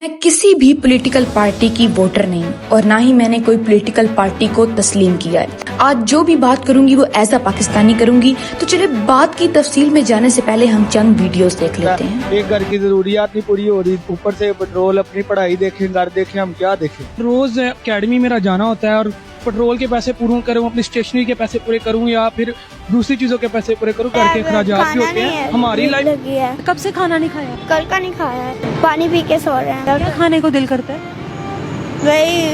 میں کسی بھی پولیٹیکل پارٹی کی ووٹر نہیں اور نہ ہی میں نے کوئی پولیٹیکل پارٹی کو تسلیم کیا ہے۔ آج جو بھی بات کروں گی وہ ایز اے پاکستانی کروں گی۔ تو چلے بات کی تفصیل میں جانے سے پہلے ہم چند ویڈیوز دیکھ لیتے ہیں۔ ایک گھر کی ضروریات نہیں پوری ہو رہی، اوپر سے پیٹرول، اپنی پڑھائی دیکھیں، گھر دیکھیں، ہم کیا دیکھیں۔ روز اکیڈمی میرا جانا ہوتا ہے اور پیٹرول کے پیسے پورے کروں، اپنی اسٹیشنری کے پیسے پورے کروں یا پھر دوسری چیزوں کے پیسے پورے کروں، گھر کے اخراجات بھی ہوتے ہیں۔ ہماری لائف لگی ہے، کب سے کھانا نہیں کھایا؟ کل کا نہیں کھایا ہے، پانی پی کے سو رہے ہیں۔ کیا کھانے کو دل کرتا ہے؟ وہی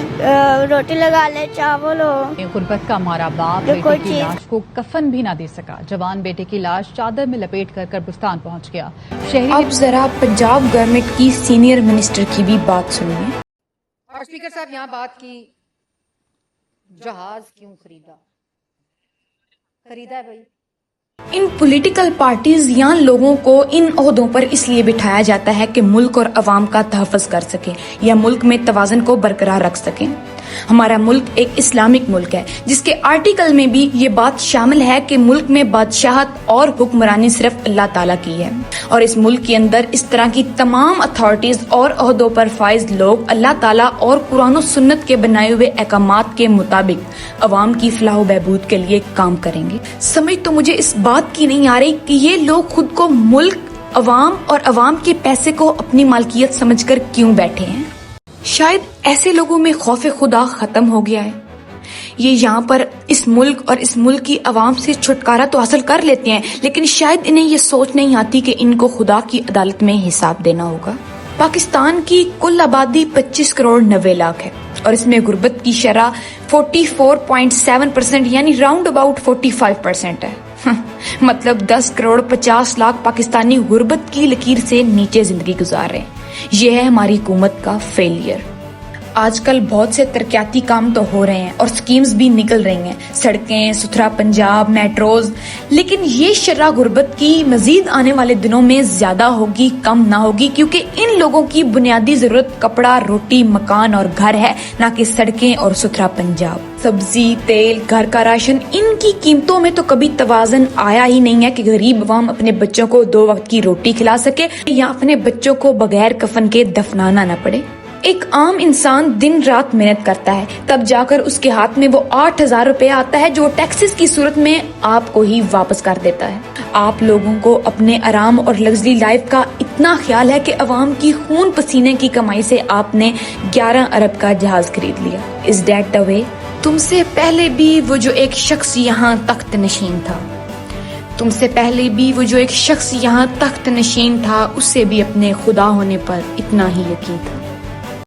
روٹی لگا لے، چاول ہو۔ غربت کا مارا باپ جو کوئی بیٹے کی چیز- لاش کو کفن بھی نہ دے سکا، جوان بیٹے کی لاش چادر میں لپیٹ کر قبرستان پہنچ گیا۔ شہری اب ذرا پنجاب گورنمنٹ کی سینئر منسٹر کی بھی بات سنیے۔ اور اسپیکر صاحب یہاں بات کی جہاز کیوں خریدا ہے بھائی؟ ان پولیٹیکل پارٹیز یا لوگوں کو ان عہدوں پر اس لیے بٹھایا جاتا ہے کہ ملک اور عوام کا تحفظ کر سکے یا ملک میں توازن کو برقرار رکھ سکیں۔ ہمارا ملک ایک اسلامک ملک ہے جس کے آرٹیکل میں بھی یہ بات شامل ہے کہ ملک میں بادشاہت اور حکمرانی صرف اللہ تعالیٰ کی ہے، اور اس ملک کے اندر اس طرح کی تمام اتھارٹیز اور عہدوں پر فائز لوگ اللہ تعالیٰ اور قرآن و سنت کے بنائے ہوئے احکامات کے مطابق عوام کی فلاح و بہبود کے لیے کام کریں گے۔ سمجھ تو مجھے اس بات کی نہیں آ رہی کہ یہ لوگ خود کو ملک، عوام اور عوام کے پیسے کو اپنی مالکیت سمجھ کر کیوں بیٹھے ہیں۔ شاید ایسے لوگوں میں خوف خدا ختم ہو گیا ہے، یہ یہاں پر اس ملک اور اس ملک کی عوام سے چھٹکارا تو حاصل کر لیتے ہیں، لیکن شاید انہیں یہ سوچ نہیں آتی کہ ان کو خدا کی عدالت میں حساب دینا ہوگا۔ پاکستان کی کل آبادی 25 کروڑ 90 لاکھ ہے اور اس میں غربت کی شرح 44.7% یعنی راؤنڈ اباؤٹ 45% ہے۔ مطلب 10 کروڑ 50 لاکھ پاکستانی غربت کی لکیر سے نیچے زندگی گزار رہے ہیں۔ یہ ہے ہماری حکومت کا فیلئر۔ آج کل بہت سے ترقیاتی کام تو ہو رہے ہیں اور سکیمز بھی نکل رہی ہیں، سڑکیں، ستھرا پنجاب، میٹروز، لیکن یہ شرح غربت کی مزید آنے والے دنوں میں زیادہ ہوگی، کم نہ ہوگی، کیونکہ ان لوگوں کی بنیادی ضرورت کپڑا، روٹی، مکان اور گھر ہے، نہ کہ سڑکیں اور ستھرا پنجاب۔ سبزی، تیل، گھر کا راشن، ان کی قیمتوں میں تو کبھی توازن آیا ہی نہیں ہے کہ غریب عوام اپنے بچوں کو 2 وقت کی روٹی کھلا سکے یا اپنے بچوں کو بغیر کفن کے دفنانا نہ پڑے۔ ایک عام انسان دن رات محنت کرتا ہے، تب جا کر اس کے ہاتھ میں وہ 8,000 روپے آتا ہے جو ٹیکسز کی صورت میں آپ کو ہی واپس کر دیتا ہے۔ آپ لوگوں کو اپنے آرام اور لگژری لائف کا اتنا خیال ہے کہ عوام کی خون پسینے کی کمائی سے آپ نے 11 ارب کا جہاز خرید لیا۔ Is that the way؟ تم سے پہلے بھی وہ جو ایک شخص یہاں تخت نشین تھا، تم سے پہلے بھی وہ جو ایک شخص یہاں تخت نشین تھا، اس سے بھی اپنے خدا ہونے پر اتنا ہی یقین تھا۔